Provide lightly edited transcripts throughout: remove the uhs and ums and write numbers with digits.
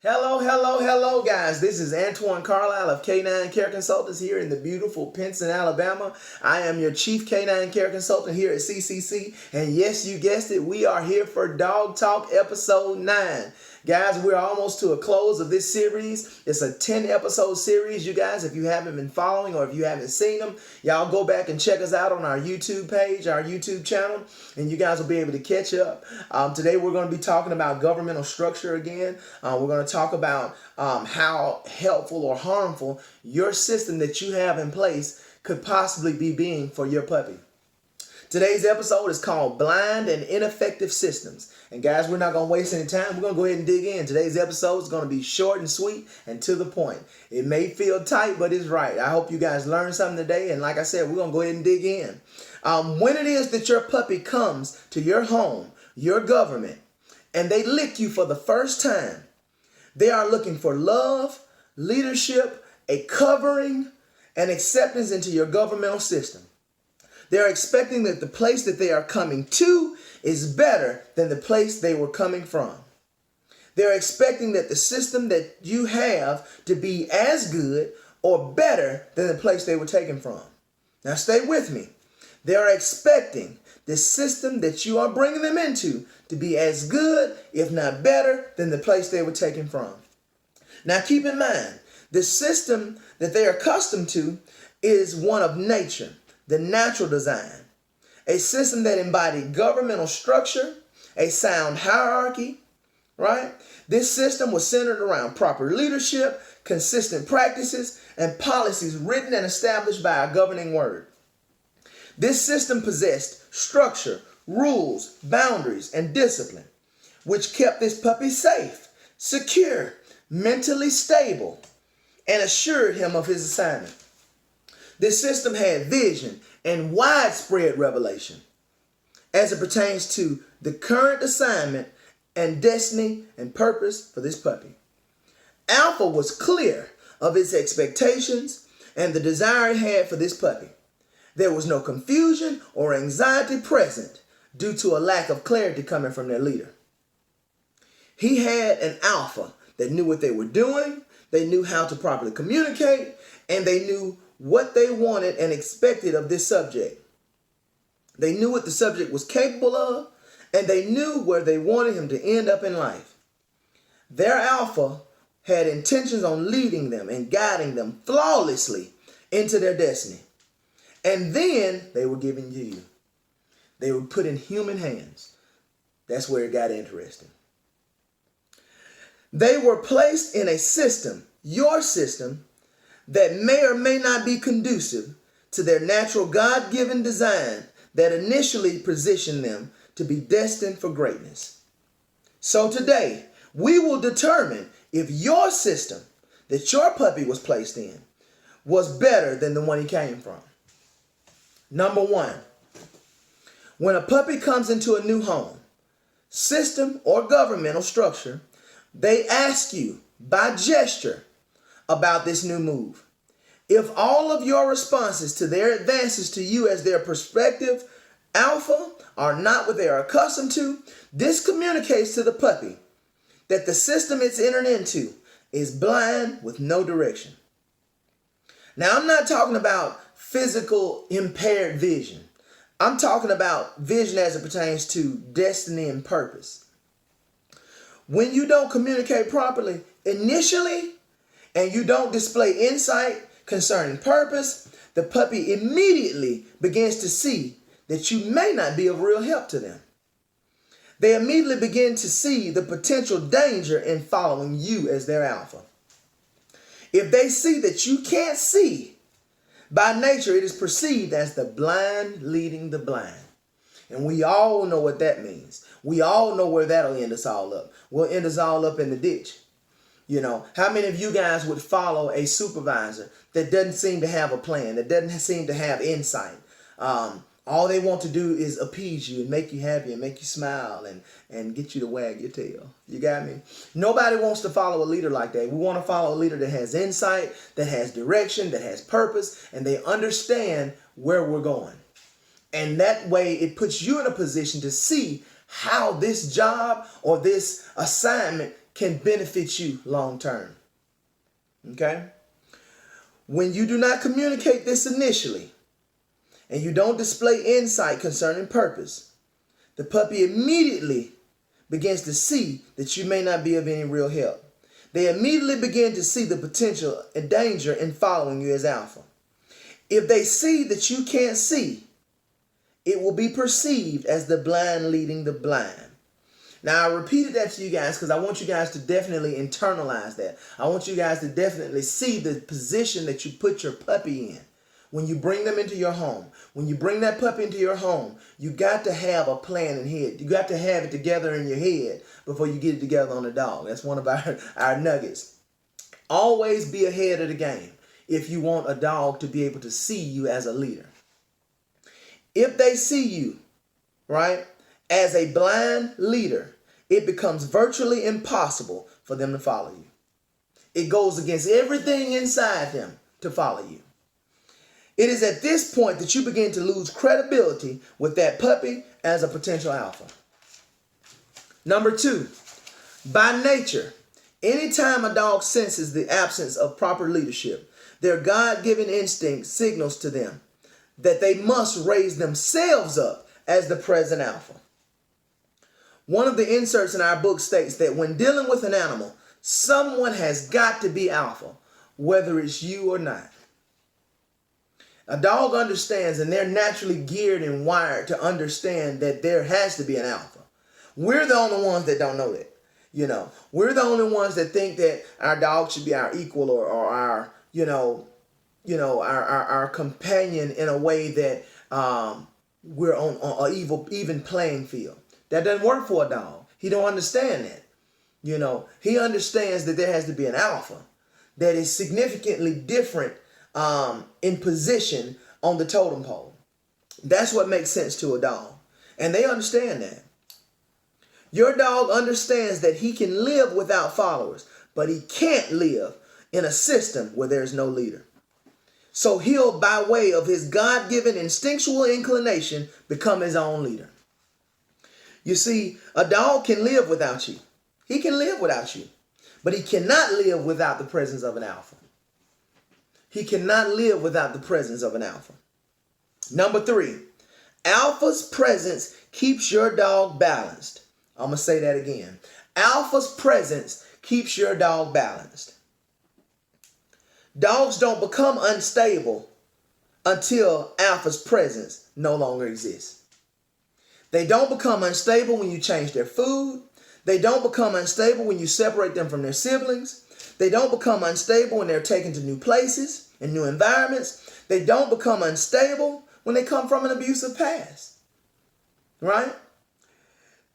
Hello, guys. This is Antoine Carlisle of Canine Care Consultants here in the beautiful Pinson, Alabama. I am your Chief Canine Care Consultant here at CCC. And yes, you guessed it, we are here for Dog Talk episode 9. Guys, we're almost to a close of this series. It's a 10-episode series, you guys. If you haven't been following or if you haven't seen them, y'all go back and check us out on our YouTube page, our YouTube channel, and you guys will be able to catch up. Today, we're going to be talking about governmental structure again. We're going to talk about how helpful or harmful your system that you have in place could possibly be being for your puppy. Today's episode is called Blind and Ineffective Systems. And guys, we're not going to waste any time. We're going to go ahead and dig in. Today's episode is going to be short and sweet and to the point. It may feel tight, but it's right. I hope you guys learned something today. And like I said, we're going to go ahead and dig in. When it is that your puppy comes to your home, your government, and they lick you for the first time, they are looking for love, leadership, a covering, and acceptance into your governmental system. They're expecting that the place that they are coming to is better than the place they were coming from. They're expecting that the system that you have to be as good or better than the place they were taken from. Now stay with me. They are expecting the system that you are bringing them into to be as good, if not better, than the place they were taken from. Now keep in mind, the system that they are accustomed to is one of nature, the natural design, a system that embodied governmental structure, a sound hierarchy, right? This system was centered around proper leadership, consistent practices, and policies written and established by a governing word. This system possessed structure, rules, boundaries, and discipline, which kept this puppy safe, secure, mentally stable, and assured him of his assignment. This system had vision and widespread revelation as it pertains to the current assignment and destiny and purpose for this puppy. Alpha was clear of its expectations and the desire it had for this puppy. There was no confusion or anxiety present due to a lack of clarity coming from their leader. He had an alpha that knew what they were doing, they knew how to properly communicate, and they knew what they wanted and expected of this subject. They knew what the subject was capable of, and they knew where they wanted him to end up in life. Their alpha had intentions on leading them and guiding them flawlessly into their destiny. And then they were given to you. They were put in human hands. That's where it got interesting. They were placed in a system, your system, that may or may not be conducive to their natural God-given design that initially positioned them to be destined for greatness. So today, we will determine if your system that your puppy was placed in was better than the one he came from. Number 1, when a puppy comes into a new home, system, or governmental structure, they ask you by gesture about this new move. If all of your responses to their advances to you as their prospective alpha are not what they are accustomed to, this communicates to the puppy that the system it's entered into is blind with no direction. Now, I'm not talking about physical impaired vision. I'm talking about vision as it pertains to destiny and purpose. When you don't communicate properly initially, and you don't display insight concerning purpose, the puppy immediately begins to see that you may not be of real help to them. They immediately begin to see the potential danger in following you as their alpha. If they see that you can't see, by nature it is perceived as the blind leading the blind. And we all know what that means. We all know where that'll end us all up. We'll end us all up in the ditch. You know, how many of you guys would follow a supervisor that doesn't seem to have a plan, that doesn't seem to have insight? All they want to do is appease you and make you happy and make you smile and get you to wag your tail. You got me? Nobody wants to follow a leader like that. We want to follow a leader that has insight, that has direction, that has purpose, and they understand where we're going. And that way it puts you in a position to see how this job or this assignment can benefit you long term. Okay? When you do not communicate this initially, and you don't display insight concerning purpose, the puppy immediately begins to see that you may not be of any real help. They immediately begin to see the potential and danger in following you as alpha. If they see that you can't see, it will be perceived as the blind leading the blind. Now, I repeated that to you guys because I want you guys to definitely internalize that. I want you guys to definitely see the position that you put your puppy in. When you bring them into your home, when you bring that puppy into your home, you got to have a plan in head. You got to have it together in your head before you get it together on the dog. That's one of our nuggets. Always be ahead of the game if you want a dog to be able to see you as a leader. If they see you, right, as a blind leader, it becomes virtually impossible for them to follow you. It goes against everything inside them to follow you. It is at this point that you begin to lose credibility with that puppy as a potential alpha. Number 2, by nature, anytime a dog senses the absence of proper leadership, their God-given instinct signals to them that they must raise themselves up as the present alpha. One of the inserts in our book states that when dealing with an animal, someone has got to be alpha, whether it's you or not. A dog understands, and they're naturally geared and wired to understand that there has to be an alpha. We're the only ones that don't know that. We're the only ones that think that our dog should be our equal or our, our companion in a way that we're on an even playing field. That doesn't work for a dog. He don't understand that. He understands that there has to be an alpha that is significantly different in position on the totem pole. That's what makes sense to a dog. And they understand that. Your dog understands that he can live without followers, but he can't live in a system where there's no leader. So he'll, by way of his God-given instinctual inclination, become his own leader. You see, a dog can live without you. He can live without you, but he cannot live without the presence of an alpha. He cannot live without the presence of an alpha. Number 3, alpha's presence keeps your dog balanced. I'm going to say that again. Alpha's presence keeps your dog balanced. Dogs don't become unstable until alpha's presence no longer exists. They don't become unstable when you change their food. They don't become unstable when you separate them from their siblings. They don't become unstable when they're taken to new places and new environments. They don't become unstable when they come from an abusive past. Right?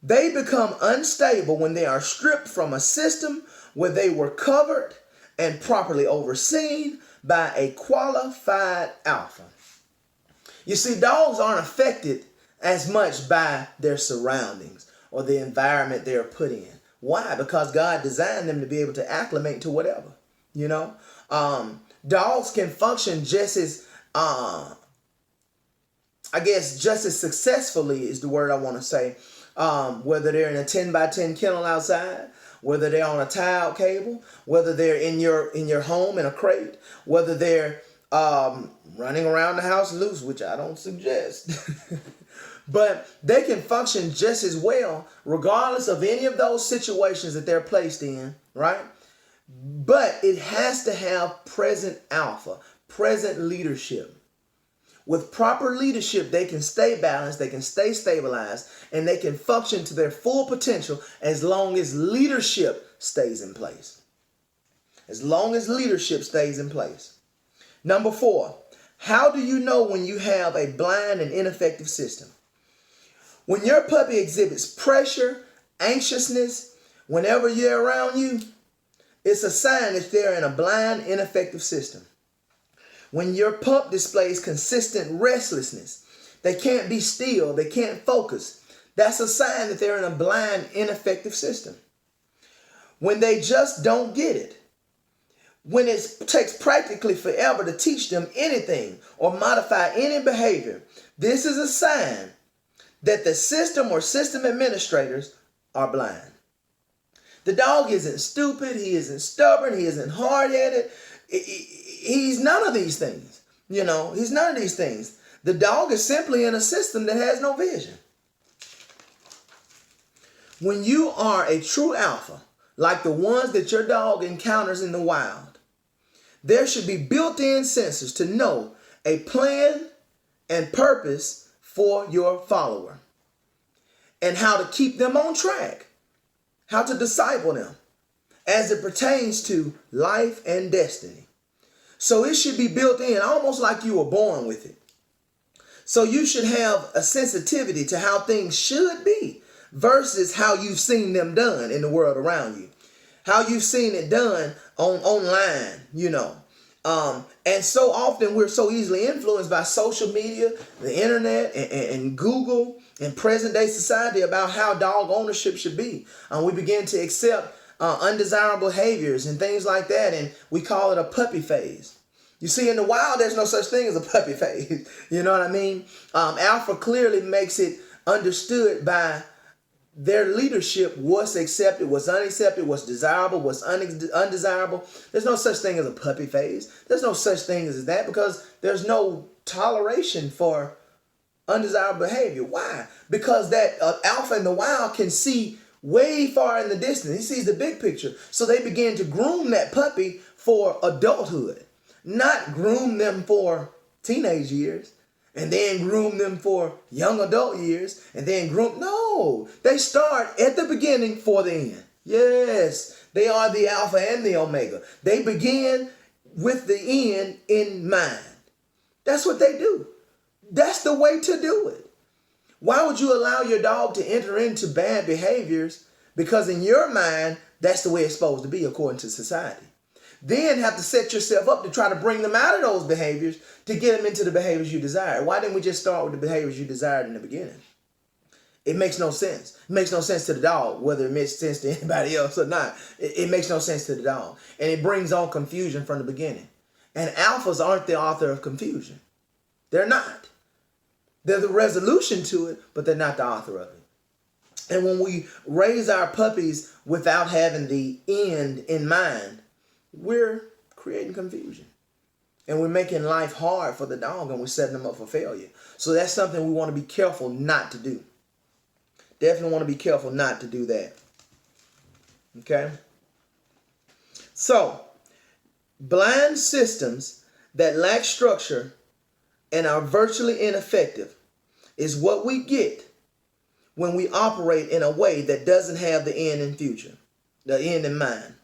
They become unstable when they are stripped from a system where they were covered and properly overseen by a qualified alpha. You see, dogs aren't affected as much by their surroundings or the environment they're put in. Why? Because God designed them to be able to acclimate to whatever. Dogs can function just as, just as successfully is the word I want to say. Whether they're in a 10 by 10 kennel outside, whether they're on a tie-out cable, whether they're in your home in a crate, whether they're running around the house loose, which I don't suggest. But they can function just as well regardless of any of those situations that they're placed in, right? But it has to have present alpha, present leadership. With proper leadership, they can stay balanced, they can stay stabilized, and they can function to their full potential as long as leadership stays in place. As long as leadership stays in place. Number 4, how do you know when you have a blind and ineffective system? When your puppy exhibits pressure, anxiousness, whenever you're around you, it's a sign that they're in a blind, ineffective system. When your pup displays consistent restlessness, they can't be still, they can't focus, that's a sign that they're in a blind, ineffective system. When they just don't get it, when it takes practically forever to teach them anything or modify any behavior, this is a sign that the system or system administrators are blind. The dog isn't stupid. He isn't stubborn. He isn't hard-headed. He's none of these things. He's none of these things. The dog is simply in a system that has no vision. When you are a true alpha, like the ones that your dog encounters in the wild, there should be built-in sensors to know a plan and purpose for your follower and how to keep them on track, how to disciple them as it pertains to life and destiny. So it should be built in almost like you were born with it. So you should have a sensitivity to how things should be versus how you've seen them done in the world around you, how you've seen it done online. And so often we're so easily influenced by social media, the internet, and Google and present day society about how dog ownership should be. We begin to accept undesirable behaviors and things like that, and we call it a puppy phase. You see, in the wild, there's no such thing as a puppy phase. You know what I mean? Alpha clearly makes it understood by their leadership what's accepted, what's unaccepted, what's desirable, what's undesirable. There's no such thing as a puppy phase. There's no such thing as that because there's no toleration for undesirable behavior. Why? Because that alpha in the wild can see way far in the distance. He sees the big picture. So they begin to groom that puppy for adulthood, not groom them for teenage years and then groom them for young adult years and then groom. No, they start at the beginning for the end. Yes, they are the alpha and the omega. They begin with the end in mind. That's what they do. That's the way to do it. Why would you allow your dog to enter into bad behaviors? Because in your mind, that's the way it's supposed to be according to society. Then have to set yourself up to try to bring them out of those behaviors to get them into the behaviors you desire. Why didn't we just start with the behaviors you desired in the beginning? It makes no sense. It makes no sense to the dog, whether it makes sense to anybody else or not. It makes no sense to the dog. And it brings on confusion from the beginning. And alphas aren't the author of confusion. They're not. They're the resolution to it, but they're not the author of it. And when we raise our puppies without having the end in mind, we're creating confusion. And we're making life hard for the dog, and we're setting them up for failure. So that's something we want to be careful not to do. Definitely want to be careful not to do that. Okay? So, blind systems that lack structure and are virtually ineffective is what we get when we operate in a way that doesn't have the end in mind.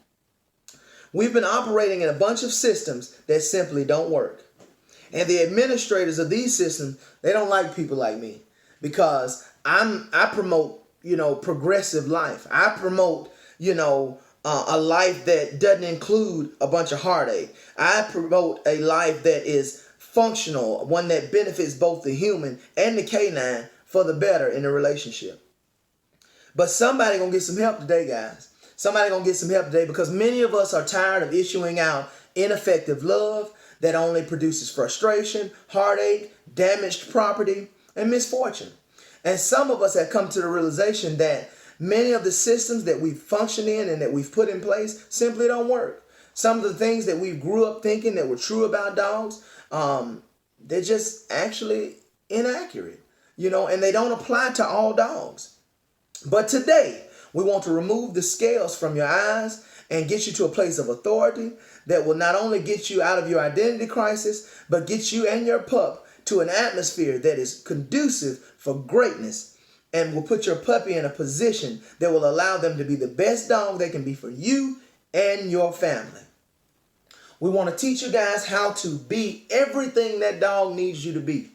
We've been operating in a bunch of systems that simply don't work. And the administrators of these systems, they don't like people like me because I promote, progressive life. I promote, a life that doesn't include a bunch of heartache. I promote a life that is functional, one that benefits both the human and the canine for the better in the relationship. But somebody gonna get some help today, guys. Somebody gonna get some help today because many of us are tired of issuing out ineffective love that only produces frustration, heartache, damaged property, and misfortune. And some of us have come to the realization that many of the systems that we've functioned in and that we've put in place simply don't work. Some of the things that we grew up thinking that were true about dogs, they're just actually inaccurate, and they don't apply to all dogs. But today, we want to remove the scales from your eyes and get you to a place of authority that will not only get you out of your identity crisis, but get you and your pup to an atmosphere that is conducive for greatness and will put your puppy in a position that will allow them to be the best dog they can be for you and your family. We want to teach you guys how to be everything that dog needs you to be.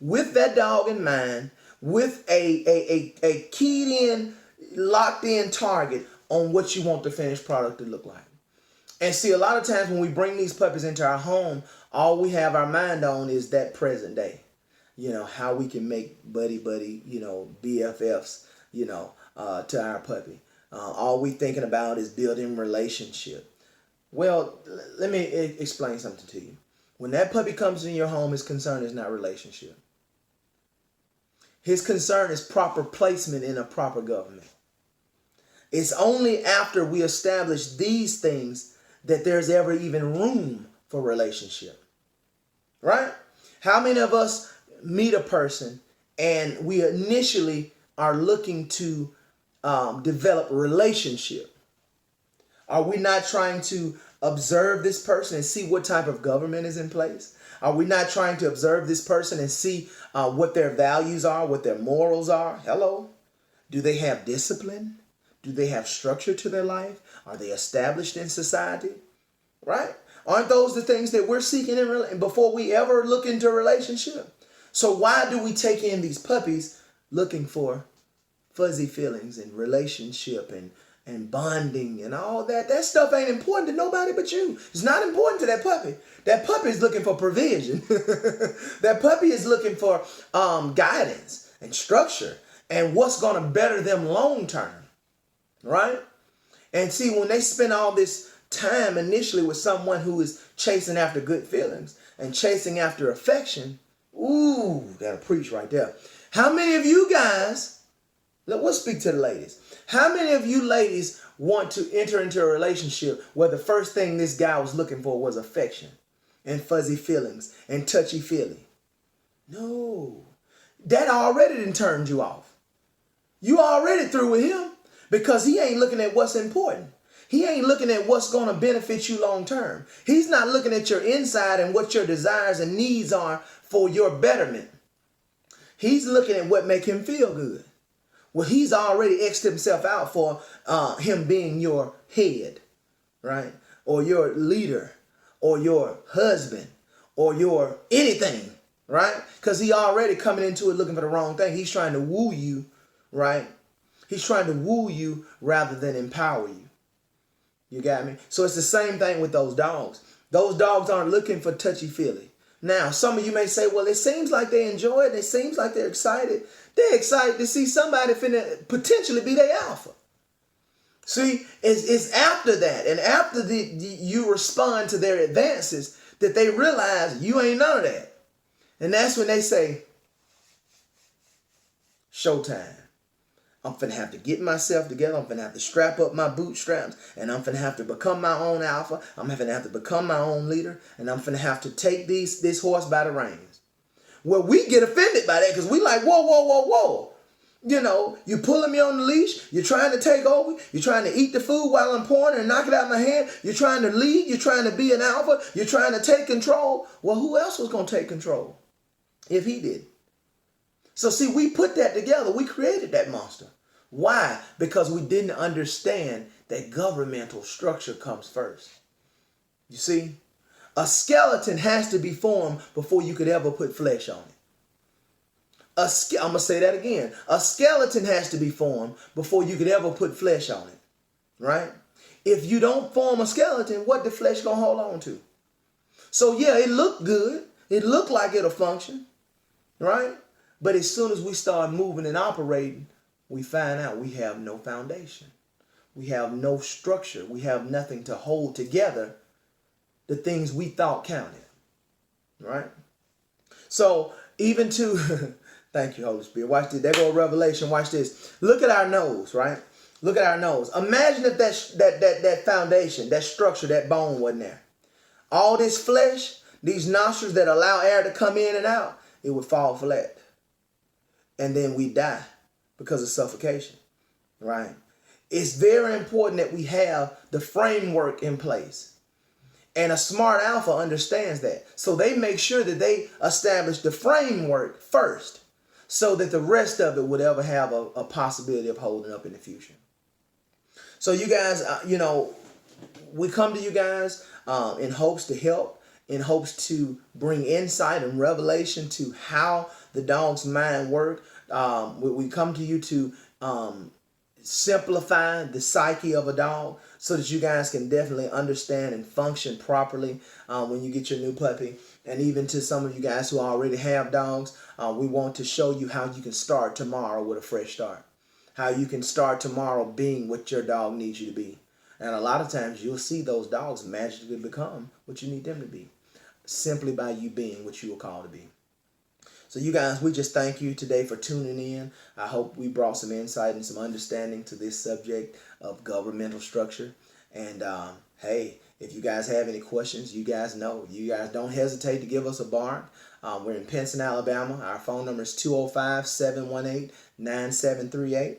With that dog in mind, with a keyed in, locked in target on what you want the finished product to look like. And see, a lot of times when we bring these puppies into our home, all we have our mind on is that present day. How we can make buddy, BFFs, to our puppy. All we thinking about is building relationship. Well, let me explain something to you. When that puppy comes in your home, his concern is not relationship. His concern is proper placement in a proper government. It's only after we establish these things that there's ever even room for relationship, right? How many of us meet a person and we initially are looking to develop a relationship? Are we not trying to observe this person and see what type of government is in place? Are we not trying to observe this person and see what their values are, what their morals are? Hello? Do they have discipline? Do they have structure to their life? Are they established in society? Right? Aren't those the things that we're seeking before we ever look into a relationship? So why do we take in these puppies looking for fuzzy feelings and relationship and bonding and all that? That stuff ain't important to nobody but you. It's not important to that puppy. That puppy is looking for provision. That puppy is looking for guidance and structure and what's going to better them long term. Right? And see, when they spend all this time initially with someone who is chasing after good feelings and chasing after affection, ooh, gotta preach right there. How many of you guys, let's speak to the ladies. How many of you ladies want to enter into a relationship where the first thing this guy was looking for was affection and fuzzy feelings and touchy-feely? No. That already done turned you off. You already through with him because he ain't looking at what's important. He ain't looking at what's going to benefit you long term. He's not looking at your inside and what your desires and needs are for your betterment. He's looking at what make him feel good. Well, he's already X'd himself out for him being your head, right? Or your leader, or your husband, or your anything, right? Because he already coming into it looking for the wrong thing. He's trying to woo you, right? He's trying to woo you rather than empower you. You got me? So it's the same thing with those dogs. Those dogs aren't looking for touchy-feely. Now, some of you may say, well, it seems like they enjoy it. It seems like they're excited. They're excited to see somebody finna potentially be their alpha. See, it's after that and after you respond to their advances that they realize you ain't none of that. And that's when they say, showtime. I'm finna have to get myself together. I'm finna have to strap up my bootstraps and I'm finna have to become my own alpha. I'm finna have to become my own leader and I'm finna have to take this horse by the reins. Well, we get offended by that because we like, whoa, whoa, whoa, whoa. You know, you pulling me on the leash. You're trying to take over. You're trying to eat the food while I'm pouring and knock it out of my hand. You're trying to lead. You're trying to be an alpha. You're trying to take control. Well, who else was going to take control if he did? So see, we put that together. We created that monster. Why? Because we didn't understand that governmental structure comes first. You see, a skeleton has to be formed before you could ever put flesh on it. I'm going to say that again. A skeleton has to be formed before you could ever put flesh on it. Right? If you don't form a skeleton, what the flesh going to hold on to? So yeah, it looked good. It looked like it'll function. Right? But as soon as we start moving and operating, we find out we have no foundation. We have no structure. We have nothing to hold together the things we thought counted. Right? So even to, thank you, Holy Spirit. Watch this. There go Revelation. Watch this. Look at our nose, right? Look at our nose. Imagine if that foundation, that structure, that bone wasn't there. All this flesh, these nostrils that allow air to come in and out, it would fall flat. And then we die because of suffocation, right? It's very important that we have the framework in place. And a smart alpha understands that. So they make sure that they establish the framework first so that the rest of it would ever have a possibility of holding up in the future. So you guys, we come to you guys in hopes to help, in hopes to bring insight and revelation to how the dog's mind works. We come to you to simplify the psyche of a dog so that you guys can definitely understand and function properly when you get your new puppy. And even to some of you guys who already have dogs, we want to show you how you can start tomorrow with a fresh start. How you can start tomorrow being what your dog needs you to be. And a lot of times you'll see those dogs magically become what you need them to be, simply by you being what you were called to be. So you guys, we just thank you today for tuning in. I hope we brought some insight and some understanding to this subject of governmental structure. And hey, if you guys have any questions, you guys know. You guys don't hesitate to give us a bark. We're in Pinson, Alabama. Our phone number is 205-718-9738.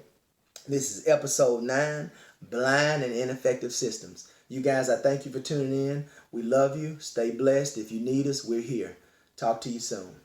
This is episode 9, Blind and Ineffective Systems. You guys, I thank you for tuning in. We love you. Stay blessed. If you need us, we're here. Talk to you soon.